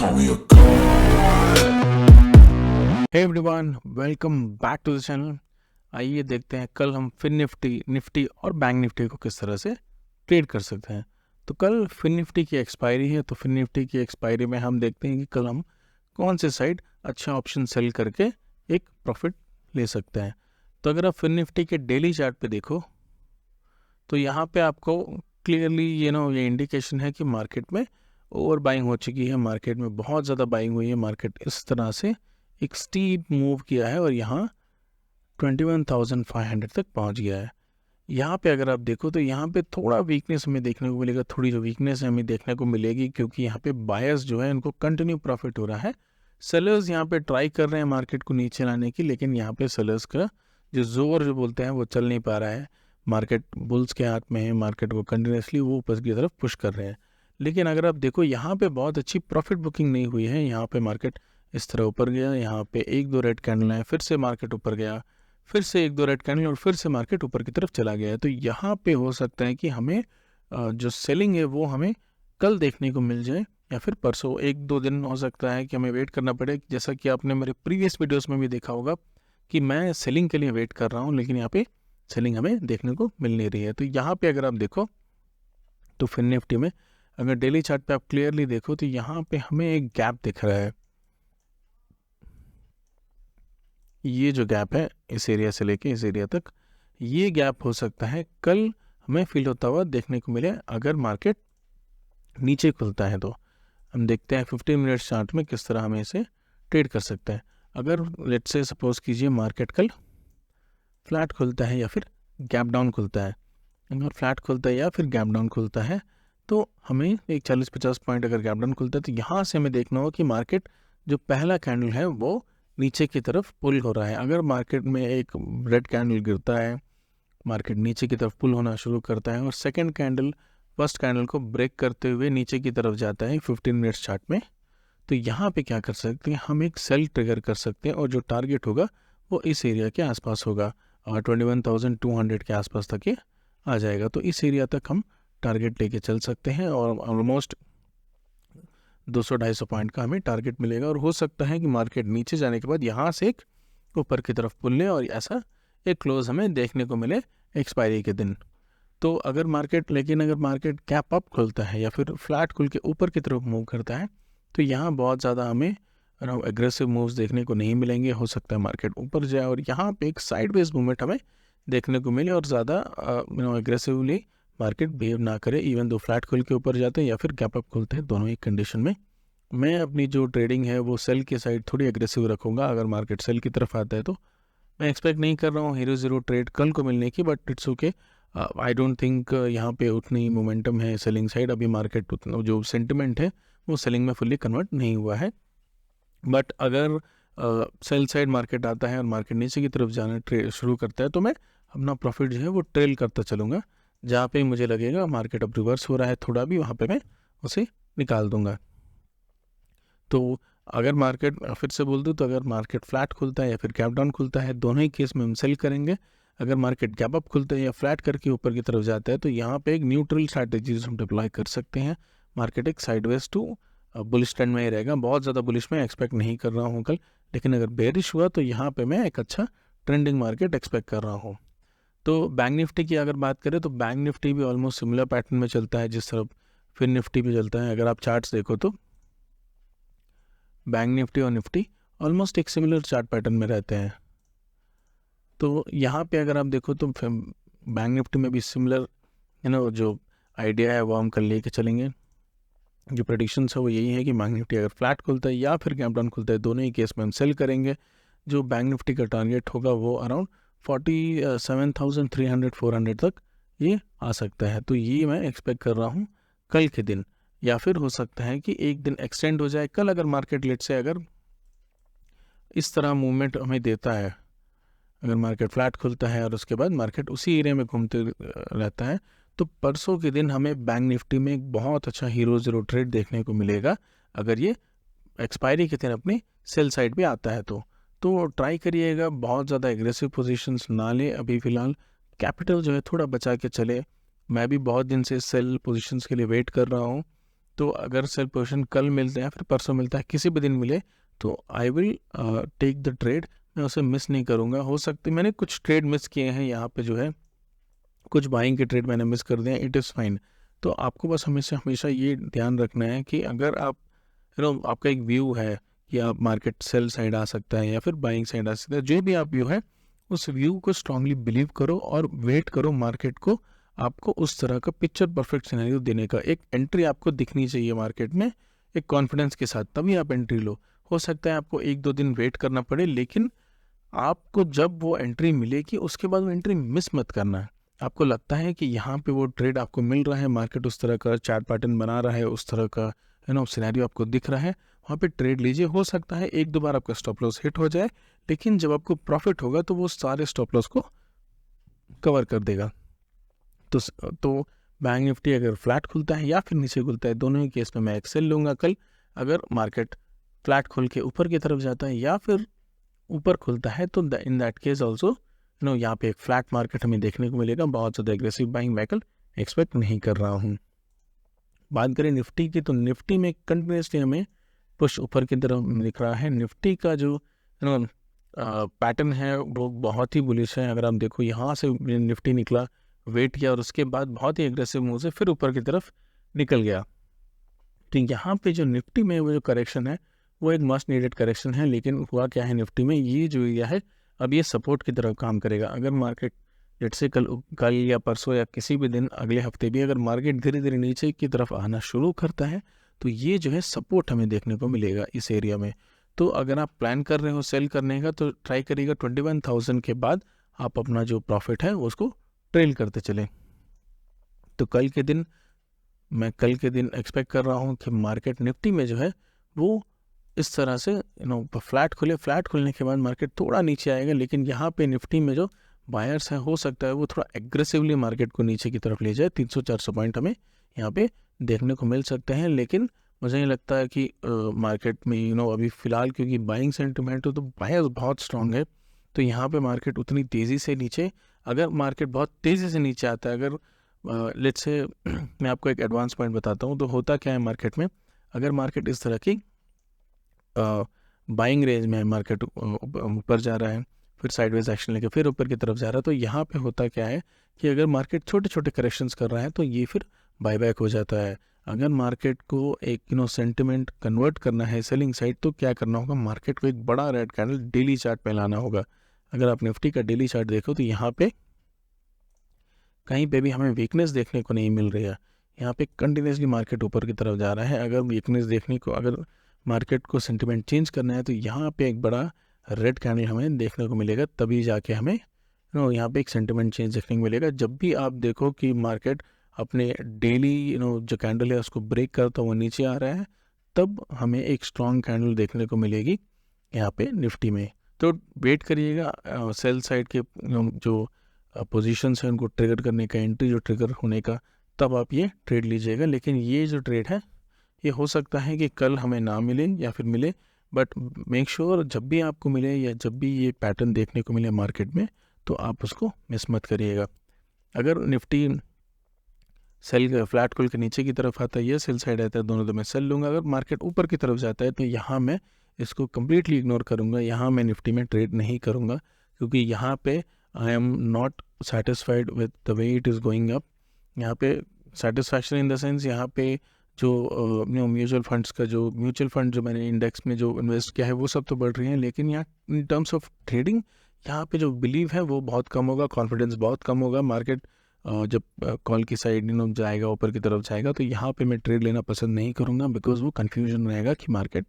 call me a god. Hey everyone, welcome back to the channel. आइए देखते हैं कल हम फिन निफ्टी और बैंक निफ्टी को किस तरह से ट्रेड कर सकते हैं। तो कल फिन निफ्टी की एक्सपायरी है, तो फिन निफ्टी की एक्सपायरी में हम देखते हैं कि कल हम कौन से साइड अच्छा ऑप्शन सेल करके एक प्रॉफिट ले सकते हैं। तो अगर आप फिन निफ्टी के डेली चार्ट पे देखो तो यहाँ पे आपको क्लियरली ये इंडिकेशन है कि मार्केट में ओवर बाइंग हो चुकी है, मार्केट में बहुत ज़्यादा बाइंग हुई है, मार्केट इस तरह से एक स्टीप मूव किया है और यहाँ 21,500 तक पहुँच गया है। यहाँ पे अगर आप देखो तो यहाँ पे थोड़ा वीकनेस हमें देखने को मिलेगा, थोड़ी जो वीकनेस हमें देखने को मिलेगी क्योंकि यहाँ पे बायर्स जो है उनको कंटिन्यू प्रॉफिट हो रहा है। सेलर्स यहाँ पे ट्राई कर रहे हैं मार्केट को नीचे लाने की, लेकिन यहाँ पे सेलर्स का जो जोर जो बोलते हैं वो चल नहीं पा रहा है। मार्केट बुल्स के हाथ में है, मार्केट को कंटिन्यूसली वो ऊपर की तरफ पुश कर रहे हैं। लेकिन अगर आप देखो यहाँ पे बहुत अच्छी प्रॉफिट बुकिंग नहीं हुई है। यहाँ पे मार्केट इस तरह ऊपर गया, यहाँ पे एक दो रेड कैंडल है, फिर से मार्केट ऊपर गया, फिर से एक दो रेड कैंडल और फिर से मार्केट ऊपर की तरफ चला गया है। तो यहाँ पे हो सकता है कि हमें जो सेलिंग है वो हमें कल देखने को मिल जाए या फिर परसों। एक दो दिन हो सकता है कि हमें वेट करना पड़े, जैसा कि आपने मेरे प्रीवियस वीडियोस में भी देखा होगा कि मैं सेलिंग के लिए वेट कर रहा हूँ, लेकिन यहाँ पे सेलिंग हमें देखने को मिल नहीं रही है। तो यहाँ पे अगर आप देखो तो फिन निफ्टी में अगर डेली चार्ट पे आप क्लियरली देखो तो यहाँ पे हमें एक गैप दिख रहा है। ये जो गैप है इस एरिया से लेके इस एरिया तक, ये गैप हो सकता है कल हमें फील होता हुआ देखने को मिले अगर मार्केट नीचे खुलता है। तो हम देखते हैं 15 मिनट चार्ट में किस तरह हमें इसे ट्रेड कर सकते हैं। अगर लेट्स से सपोज कीजिए मार्केट कल फ्लैट खुलता है या फिर गैप डाउन खुलता है, अगर फ्लैट खुलता है या फिर गैप डाउन खुलता है तो हमें एक 40-50 पॉइंट अगर गैप डाउन खुलता है तो यहाँ से हमें देखना होगा कि मार्केट जो पहला कैंडल है वो नीचे की तरफ पुल हो रहा है। अगर मार्केट में एक रेड कैंडल गिरता है, मार्केट नीचे की तरफ पुल होना शुरू करता है और सेकंड कैंडल फर्स्ट कैंडल को ब्रेक करते हुए नीचे की तरफ जाता है 15 मिनट्स चार्ट में, तो यहाँ पे क्या कर सकते हैं, हम एक सेल ट्रिगर कर सकते हैं और जो टारगेट होगा वो इस एरिया के आसपास होगा और 21,200 के आसपास तक ये आ जाएगा। तो इस एरिया तक हम टारगेट लेके चल सकते हैं और ऑलमोस्ट 200-250 पॉइंट का हमें टारगेट मिलेगा और हो सकता है कि मार्केट नीचे जाने के बाद यहाँ से एक ऊपर की तरफ पुल ले और ऐसा एक क्लोज हमें देखने को मिले एक्सपायरी के दिन। तो अगर मार्केट कैप अप खुलता है या फिर फ्लैट खुल के ऊपर की तरफ मूव करता है तो यहाँ बहुत ज़्यादा हमें एग्रेसिव मूव्स देखने को नहीं मिलेंगे। हो सकता है मार्केट ऊपर जाए और यहाँ पे एक साइडवेज मूवमेंट हमें देखने को मिले और ज़्यादा एग्रेसिवली मार्केट बिहेव ना करे, इवन दो फ्लैट खुल के ऊपर जाते हैं या फिर गैप अप खुलते हैं, दोनों ही कंडीशन में मैं अपनी जो ट्रेडिंग है वो सेल की साइड थोड़ी एग्रेसिव रखूँगा। अगर मार्केट सेल की तरफ आता है तो मैं एक्सपेक्ट नहीं कर रहा हूँ हीरो ज़ीरो ट्रेड कल को मिलने की, but it's okay. I don't think यहाँ पे उतनी मोमेंटम है सेलिंग साइड। अभी मार्केट उतना जो सेंटिमेंट है वो सेलिंग में फुल्ली कन्वर्ट नहीं हुआ है। बट अगर सेल साइड मार्केट आता है और मार्केट नीचे की तरफ जाना शुरू करता है तो मैं अपना प्रॉफिट जो है वो ट्रेल करता चलूँगा। जहाँ पे मुझे लगेगा मार्केट अब रिवर्स हो रहा है थोड़ा भी, वहाँ पे मैं उसे निकाल दूंगा। तो अगर मार्केट फिर से बोल दूँ तो अगर मार्केट फ्लैट खुलता है या फिर गैप डाउन खुलता है, दोनों ही केस में हम सेल करेंगे। अगर मार्केट गैप अप खुलता है या फ्लैट करके ऊपर की तरफ जाता है तो यहाँ पे एक न्यूट्रल स्ट्रैटेजीज हम डिप्लॉय कर सकते हैं। मार्केट एक साइडवेज टू बुलिश ट्रेंड में ही रहेगा। बहुत ज़्यादा बुलिश में एक्सपेक्ट नहीं कर रहा हूँ कल, लेकिन अगर बेरिश हुआ तो यहाँ पे मैं एक अच्छा ट्रेंडिंग मार्केट एक्सपेक्ट कर रहा हूँ। तो बैंक निफ्टी की अगर बात करें तो बैंक निफ्टी भी ऑलमोस्ट सिमिलर पैटर्न में चलता है जिस तरह फिन निफ्टी भी चलता है। अगर आप चार्ट्स देखो तो बैंक निफ्टी और निफ्टी ऑलमोस्ट एक सिमिलर चार्ट पैटर्न में रहते हैं। तो यहाँ पे अगर आप देखो तो बैंक निफ्टी में भी सिमिलर जो आइडिया है वो हम कल लेके चलेंगे। जो प्रेडिक्शंस है वो यही है कि बैंक निफ्टी अगर फ्लैट खुलता है या फिर गैप डाउन खुलता है, दोनों ही केस में हम सेल करेंगे। जो बैंक निफ्टी का टारगेट होगा वो अराउंड 47,300-400 तक ये आ सकता है। तो ये मैं एक्सपेक्ट कर रहा हूँ कल के दिन, या फिर हो सकता है कि एक दिन एक्सटेंड हो जाए। कल अगर मार्केट लेट से अगर इस तरह मूवमेंट हमें देता है, अगर मार्केट फ्लैट खुलता है और उसके बाद मार्केट उसी एरिया में घूमते रहता है, तो परसों के दिन हमें बैंक निफ्टी में एक बहुत अच्छा हीरो ज़ीरो ट्रेड देखने को मिलेगा अगर ये एक्सपायरी के दिन अपनी सेल साइड पे आता है। तो ट्राई करिएगा, बहुत ज़्यादा एग्रेसिव पोजीशंस ना ले। अभी फ़िलहाल कैपिटल जो है थोड़ा बचा के चले। मैं भी बहुत दिन से सेल पोजीशंस के लिए वेट कर रहा हूँ तो अगर सेल पोजीशन कल मिलता है फिर परसों मिलता है, किसी भी दिन मिले, तो I will take the trade, मैं उसे मिस नहीं करूँगा। हो सकती मैंने कुछ ट्रेड मिस किए हैं यहाँ पे जो है, कुछ बाइंग के ट्रेड मैंने मिस कर दिए हैं, इट इज़ फाइन। तो आपको बस हमेशा हमेशा ये ध्यान रखना है कि अगर आप आपका एक व्यू है कि आप मार्केट सेल साइड आ सकता है या फिर बाइंग साइड आ सकता है, जो भी आप व्यू है उस व्यू को स्ट्रांगली बिलीव करो और वेट करो मार्केट को आपको उस तरह का पिक्चर परफेक्ट सिनेरियो देने का। एक एंट्री आपको दिखनी चाहिए मार्केट में एक कॉन्फिडेंस के साथ, तभी आप एंट्री लो। हो सकता है आपको 1-2 दिन वेट करना पड़े, लेकिन आपको जब वो एंट्री मिलेगी उसके बाद वो एंट्री मिस मत करना है। आपको लगता है कि यहाँ पे वो ट्रेड आपको मिल रहा है, मार्केट उस तरह का चार्ट पैटर्न बना रहा है, उस तरह का सिनेरियो आपको दिख रहा है, वहाँ पे ट्रेड लीजिए। हो सकता है 1-2 बार आपका स्टॉप लॉस हिट हो जाए, लेकिन जब आपको प्रॉफिट होगा तो वो सारे स्टॉप लॉस को कवर कर देगा। तो बैंक निफ्टी अगर फ्लैट खुलता है या फिर नीचे खुलता है, दोनों ही केस में मैं एक सेल लूँगा कल। अगर मार्केट फ्लैट खुल के ऊपर की तरफ जाता है या फिर ऊपर खुलता है तो इन दैट केस ऑल्सो यहाँ पे एक फ्लैट मार्केट हमें देखने को मिलेगा। बहुत ज़्यादा एग्रेसिव बाइंग मैं कल एक्सपेक्ट नहीं कर रहा हूँ। बात करें निफ्टी की, तो निफ्टी में कंटिन्यूसली हमें पुश ऊपर की तरफ दिख रहा है। निफ्टी का जो पैटर्न है वो बहुत ही बुलिश है। अगर आप देखो यहाँ से निफ्टी निकला, वेट किया और उसके बाद बहुत ही एग्रेसिव मूव से फिर ऊपर की तरफ निकल गया। तो यहाँ पे जो निफ्टी में वो जो करेक्शन है वो एक मस्ट नीडेड करेक्शन है, लेकिन हुआ क्या है निफ्टी में, ये जो एरिया है अब ये सपोर्ट की तरफ काम करेगा। अगर मार्केट लेट से कल या परसों या किसी भी दिन अगले हफ्ते भी अगर मार्केट धीरे धीरे नीचे की तरफ आना शुरू करता है तो ये जो है सपोर्ट हमें देखने को मिलेगा इस एरिया में। तो अगर आप प्लान कर रहे हो सेल करने का तो ट्राई करिएगा 21,000 के बाद आप अपना जो प्रॉफिट है उसको ट्रेल करते चलें। तो कल के दिन एक्सपेक्ट कर रहा हूँ कि मार्केट निफ्टी में जो है वो इस तरह से फ्लैट खुलने के बाद मार्केट थोड़ा नीचे आएगा, लेकिन यहाँ पे निफ्टी में जो बायर्स हैं हो सकता है वो थोड़ा एग्रेसिवली मार्केट को नीचे की तरफ ले जाए। 300-400 पॉइंट हमें यहाँ पे देखने को मिल सकते हैं, लेकिन मुझे नहीं लगता है कि मार्केट में अभी फ़िलहाल क्योंकि बाइंग सेंटिमेंट तो बायर्स बहुत स्ट्रांग है, तो यहाँ पे मार्केट उतनी तेज़ी से नीचे, अगर मार्केट बहुत तेज़ी से नीचे आता है, अगर लेट्स से मैं आपको एक एडवांस पॉइंट बताता हूँ, तो होता क्या है मार्केट में, अगर मार्केट इस तरह की बाइंग रेंज में मार्केट ऊपर जा रहा है फिर साइडवेज एक्शन लेके फिर ऊपर की तरफ जा रहा है, तो यहाँ पे होता क्या है कि अगर मार्केट छोटे छोटे करेक्शंस कर रहा है तो ये फिर बायबैक हो जाता है। अगर मार्केट को एक सेंटिमेंट कन्वर्ट करना है सेलिंग साइड तो क्या करना होगा, मार्केट को एक बड़ा रेड कैंडल डेली चार्ट पे लाना होगा। अगर आप निफ्टी का डेली चार्ट देखो तो यहाँ पे कहीं पे भी हमें वीकनेस देखने को नहीं मिल रही है। यहाँ पे कंटिन्यूसली मार्केट ऊपर की तरफ जा रहा है। अगर वीकनेस देखने को, अगर मार्केट को सेंटिमेंट चेंज करना है तो यहाँ पे एक बड़ा रेड कैंडल हमें देखने को मिलेगा, तभी जाके हमें यहाँ पे एक सेंटिमेंट चेंज देखने को मिलेगा। जब भी आप देखो कि मार्केट अपने डेली जो कैंडल है उसको ब्रेक करता हुआ नीचे आ रहा है, तब हमें एक स्ट्रॉन्ग कैंडल देखने को मिलेगी यहाँ पे निफ्टी में। तो वेट करिएगा सेल साइड के जो पोजीशंस हैं उनको ट्रिगर करने का, एंट्री जो ट्रिगर होने का, तब आप ये ट्रेड लीजिएगा। लेकिन ये जो ट्रेड है ये हो सकता है कि कल हमें ना मिले या फिर मिले, बट मेक श्योर जब भी आपको मिले या जब भी ये पैटर्न देखने को मिले मार्केट में तो आप उसको मिस मत करिएगा। अगर निफ्टी सेल फ्लैट खुल के नीचे की तरफ आता है या सेल साइड आता है, दोनों तो मैं सेल लूँगा। अगर मार्केट ऊपर की तरफ जाता है तो यहाँ मैं इसको कम्प्लीटली इग्नोर करूँगा, यहाँ मैं निफ्टी में ट्रेड नहीं करूँगा, क्योंकि यहाँ पे I am not satisfied with the way it is going up. यहाँ पे सेटिस्फैक्शन इन द सेंस, यहाँ पे जो म्यूचुअल फंड्स का जो म्यूचुअल फंड जो मैंने इंडेक्स में जो इन्वेस्ट किया है वो सब तो बढ़ रही हैं, लेकिन यहाँ इन टर्म्स ऑफ ट्रेडिंग यहाँ पे जो बिलीव है वो बहुत कम होगा, कॉन्फिडेंस बहुत कम होगा। मार्केट जब कॉल की साइड जाएगा, ऊपर की तरफ जाएगा, तो यहाँ पे मैं ट्रेड लेना पसंद नहीं करूँगा, बिकॉज वो कन्फ्यूजन रहेगा कि मार्केट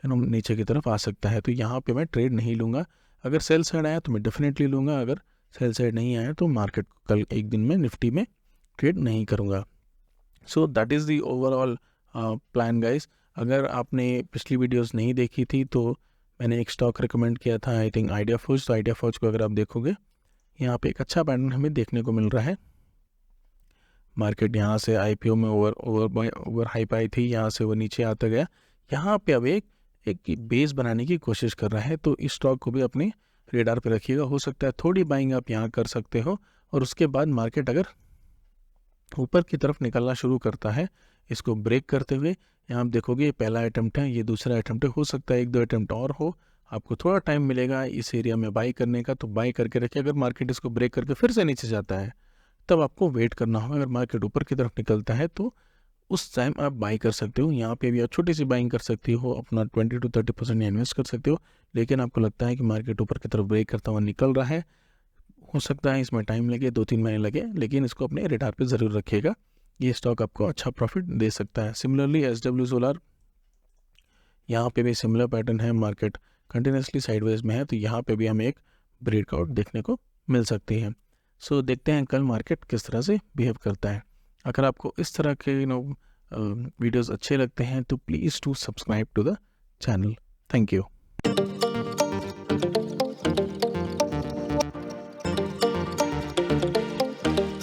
नीचे की तरफ आ सकता है। तो यहाँ पे मैं ट्रेड नहीं लूँगा। अगर सेल साइड आया तो मैं डेफिनेटली लूँगा, अगर सेल साइड नहीं आया तो मार्केट कल एक दिन में निफ्टी में ट्रेड नहीं करूँगा। So that is the overall plan guys. अगर आपने पिछली वीडियोस नहीं देखी थी तो मैंने एक स्टॉक रिकमेंड किया था, आई थिंक आइडिया फॉर्ज। तो आइडिया फॉर्ज को अगर आप देखोगे यहाँ पे एक अच्छा पैटर्न हमें देखने को मिल रहा है। मार्केट यहाँ से आईपीओ में ओवर हाइप आई थी, यहाँ से वो नीचे आता गया, यहाँ पे अब एक बेस बनाने की कोशिश कर रहा है। तो इस स्टॉक को भी अपने रेडार पे रखिएगा। हो सकता है थोड़ी बाइंग आप यहाँ कर सकते हो, और उसके बाद मार्केट अगर ऊपर की तरफ निकलना शुरू करता है इसको ब्रेक करते हुए यहाँ आप देखोगे ये पहला अटेम्प्ट है, ये दूसरा अटेम्प्ट है, हो सकता है 1-2 अटेम्प्ट और हो, आपको थोड़ा टाइम मिलेगा इस एरिया में बाई करने का, तो बाई करके रखिए। अगर मार्केट इसको ब्रेक करके फिर से नीचे जाता है तब आपको वेट करना होगा। अगर मार्केट ऊपर की तरफ निकलता है तो उस टाइम आप बाई कर सकते हो। यहाँ पे भी आप छोटी सी बाइंग कर सकती हो, अपना 20-30% इन्वेस्ट कर सकते हो। लेकिन आपको लगता है कि मार्केट ऊपर की तरफ ब्रेक करता हुआ निकल रहा है, हो सकता है इसमें टाइम लगे, 2-3 महीने लगे, लेकिन इसको अपने रेडार पे ज़रूर रखिएगा। ये स्टॉक आपको अच्छा प्रॉफिट दे सकता है। सिमिलरली SW सोलार, यहाँ पे भी सिमिलर पैटर्न है, मार्केट कंटिन्यूसली साइडवेज में है, तो यहाँ पे भी हमें एक ब्रेकआउट देखने को मिल सकती है। सो देखते हैं कल मार्केट किस तरह से बिहेव करता है। अगर आपको इस तरह के वीडियोस अच्छे लगते हैं तो please to subscribe to the channel. Thank you.